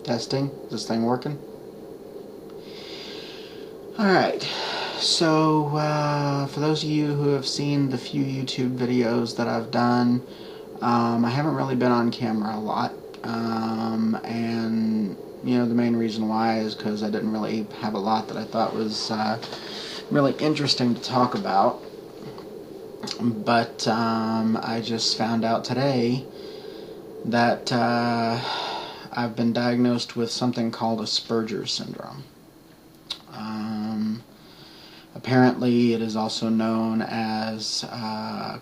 Testing. Is this thing working? Alright. So, for those of you who have seen the few YouTube videos that I've done, I haven't really been on camera a lot. And, the main reason why is because I didn't really have a lot that I thought was really interesting to talk about. But I just found out today that I've been diagnosed with something called Asperger syndrome. Apparently, it is also known as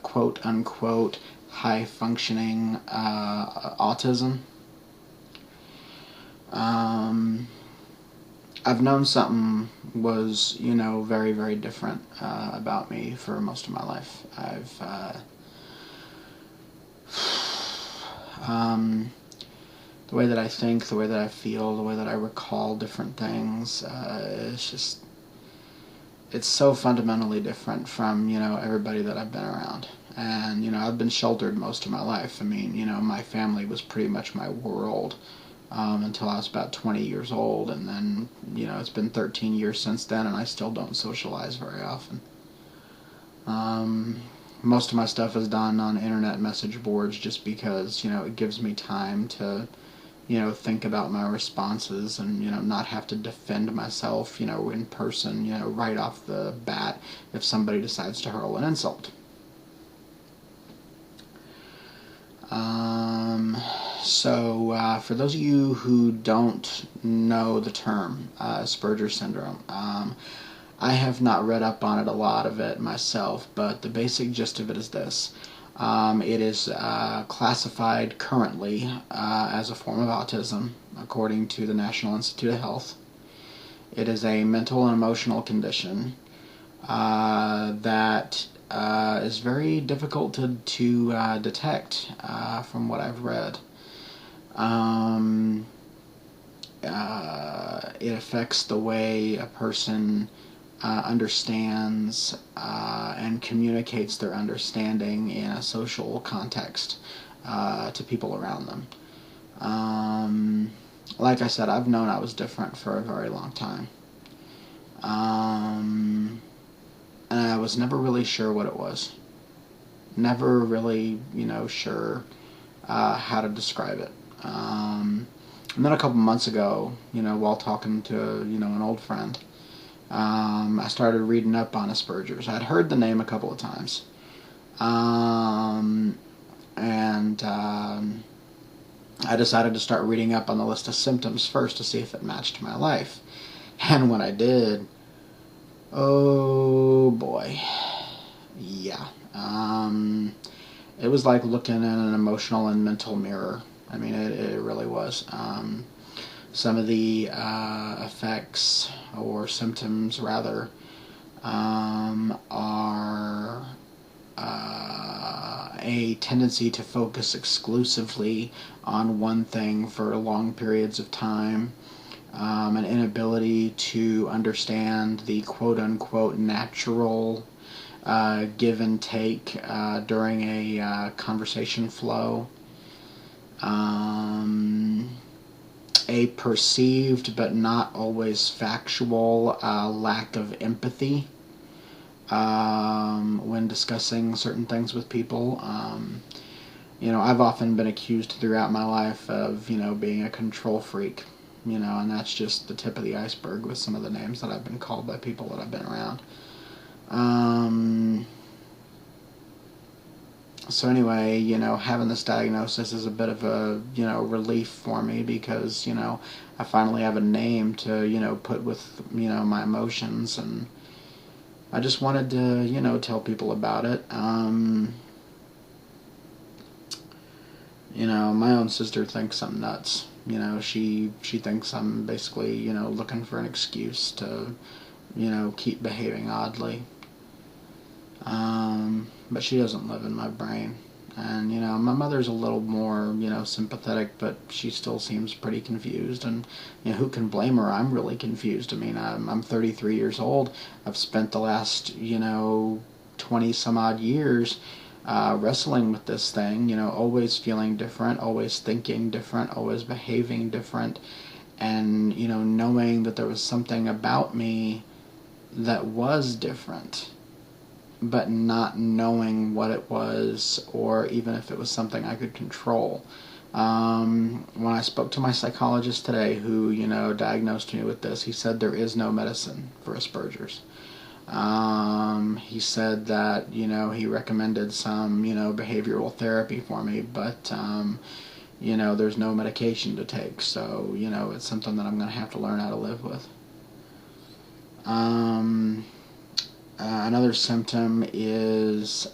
quote-unquote high-functioning autism. I've known something was, very, very different about me for most of my life. The way that I think, the way that I feel, the way that I recall different things, it's so fundamentally different from, everybody that I've been around. And, I've been sheltered most of my life. I mean, my family was pretty much my world until I was about 20 years old. And then, it's been 13 years since then, and I still don't socialize very often. Most of my stuff is done on internet message boards just because, it gives me time to, think about my responses and, not have to defend myself, in person, right off the bat if somebody decides to hurl an insult. So for those of you who don't know the term Asperger syndrome, I have not read up on it, a lot of it myself, but the basic gist of it is this. It is classified currently as a form of autism, according to the National Institute of Health. It is a mental and emotional condition that is very difficult to detect from what I've read. It affects the way a person understands and communicates their understanding in a social context to people around them. Like I said, I've known I was different for a very long time. And I was never really sure what it was. Never really, sure how to describe it. And then a couple months ago, while talking to, an old friend, I started reading up on Asperger's. I'd heard the name a couple of times. I decided to start reading up on the list of symptoms first to see if it matched my life. And when I did, oh boy, yeah. It was like looking in an emotional and mental mirror. I mean, it really was. Some of the effects, or symptoms rather, are a tendency to focus exclusively on one thing for long periods of time, an inability to understand the quote-unquote natural give and take during a conversation flow, a perceived but not always factual lack of empathy when discussing certain things with people. I've often been accused throughout my life of, being a control freak, and that's just the tip of the iceberg with some of the names that I've been called by people that I've been around. So anyway, having this diagnosis is a bit of a, relief for me because, I finally have a name to, put with, my emotions, and I just wanted to, tell people about it. My own sister thinks I'm nuts. She thinks I'm basically, looking for an excuse to, keep behaving oddly. But she doesn't live in my brain. And, my mother's a little more, sympathetic, but she still seems pretty confused. And, who can blame her? I'm really confused. I mean, I'm 33 years old. I've spent the last, 20 some odd years wrestling with this thing, always feeling different, always thinking different, always behaving different, and, knowing that there was something about me that was different, but not knowing what it was, or even if it was something I could control. When I spoke to my psychologist today, who, diagnosed me with this, he said there is no medicine for Asperger's. He said that, he recommended some, behavioral therapy for me, but, there's no medication to take, so, it's something that I'm going to have to learn how to live with. Another symptom is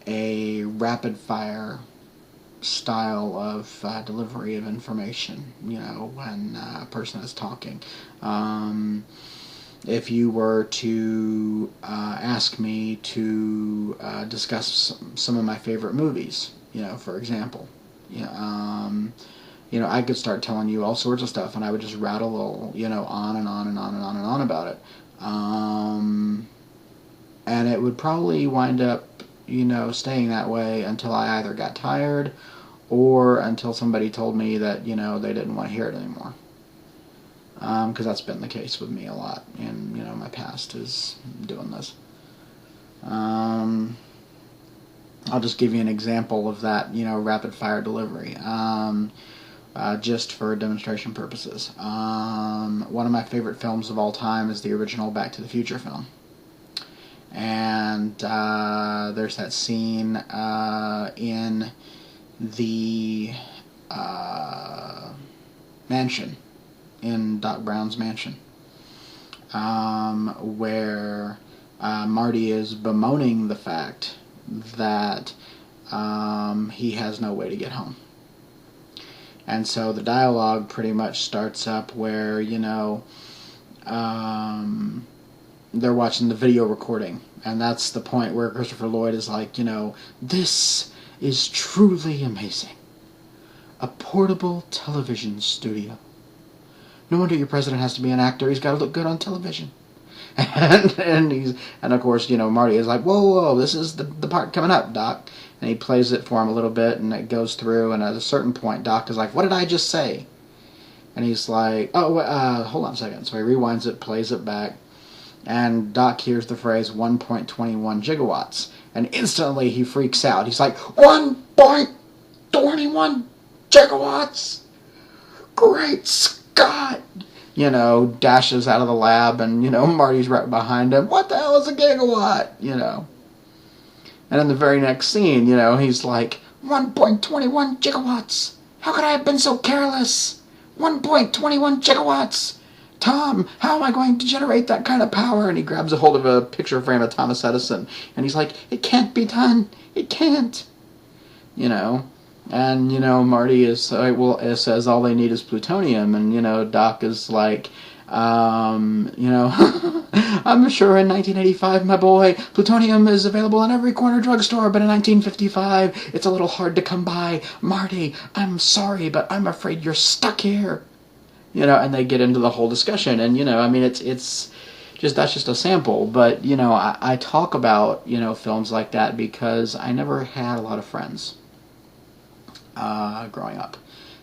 a rapid-fire style of delivery of information, when a person is talking. If you were to ask me to discuss some of my favorite movies, for example, I could start telling you all sorts of stuff, and I would just rattle, on and on and on and on and on about it. And it would probably wind up, staying that way until I either got tired or until somebody told me that, they didn't want to hear it anymore. Because that's been the case with me a lot in, my past, is doing this. I'll just give you an example of that, rapid fire delivery. Just for demonstration purposes. One of my favorite films of all time is the original Back to the Future film. And there's that scene in the mansion, in Doc Brown's mansion, where Marty is bemoaning the fact that he has no way to get home. And so the dialogue pretty much starts up where, they're watching the video recording. And that's the point where Christopher Lloyd is like, this is truly amazing. A portable television studio. No wonder your president has to be an actor. He's got to look good on television. And of course, Marty is like, whoa, this is the part coming up, Doc. And he plays it for him a little bit, and it goes through, and at a certain point, Doc is like, what did I just say? And he's like, hold on a second. So he rewinds it, plays it back, and Doc hears the phrase 1.21 gigawatts, and instantly he freaks out. He's like, 1.21 gigawatts? Great Scott! Dashes out of the lab, and, Marty's right behind him. What the hell is a gigawatt? And in the very next scene, he's like, 1.21 gigawatts. How could I have been so careless? 1.21 gigawatts. Tom, how am I going to generate that kind of power? And he grabs a hold of a picture frame of Thomas Edison. And he's like, it can't be done. It can't. And, Marty says all they need is plutonium. And, Doc is like, I'm sure in 1985, my boy, plutonium is available in every corner drugstore, but in 1955, it's a little hard to come by. Marty, I'm sorry, but I'm afraid you're stuck here. And they get into the whole discussion, and, it's just, that's just a sample, but, I talk about, films like that because I never had a lot of friends, growing up.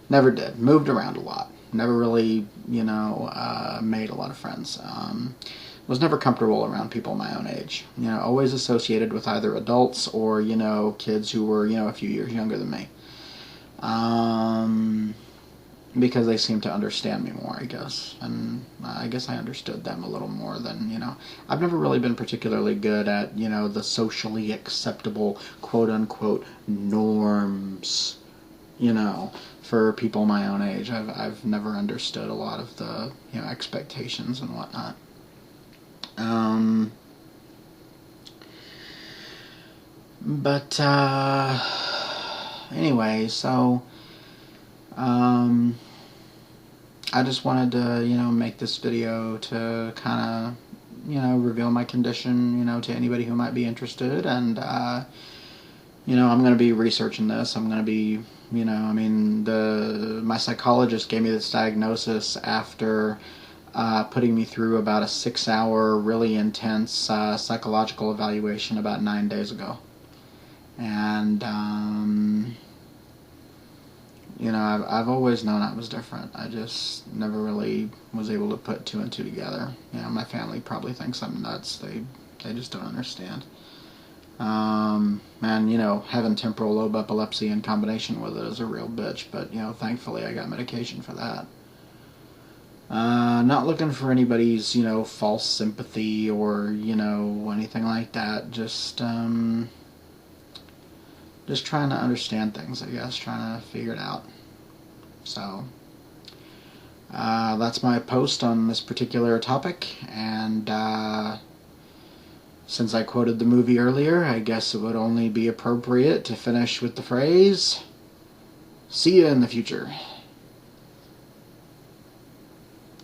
Never did. Moved around a lot. Never really, made a lot of friends. Was never comfortable around people my own age. Always associated with either adults or, kids who were, a few years younger than me. Because they seemed to understand me more, I guess. And I guess I understood them a little more than, I've never really been particularly good at, the socially acceptable, quote-unquote, norms, for people my own age. I've never understood a lot of the, expectations and whatnot. Anyway, so, I just wanted to, make this video to kind of, reveal my condition, to anybody who might be interested, and, I'm going to be researching this. I'm going to be, my psychologist gave me this diagnosis after putting me through about a 6-hour, really intense psychological evaluation about 9 days ago. And, you know, I've always known I was different. I just never really was able to put two and two together. You know, my family probably thinks I'm nuts. They just don't understand. And, you know, having temporal lobe epilepsy in combination with it is a real bitch. But, you know, thankfully I got medication for that. Not looking for anybody's, you know, false sympathy or, you know, anything like that. Just trying to understand things, I guess. Trying to figure it out. So, that's my post on this particular topic. And, since I quoted the movie earlier, I guess it would only be appropriate to finish with the phrase, "See you in the future."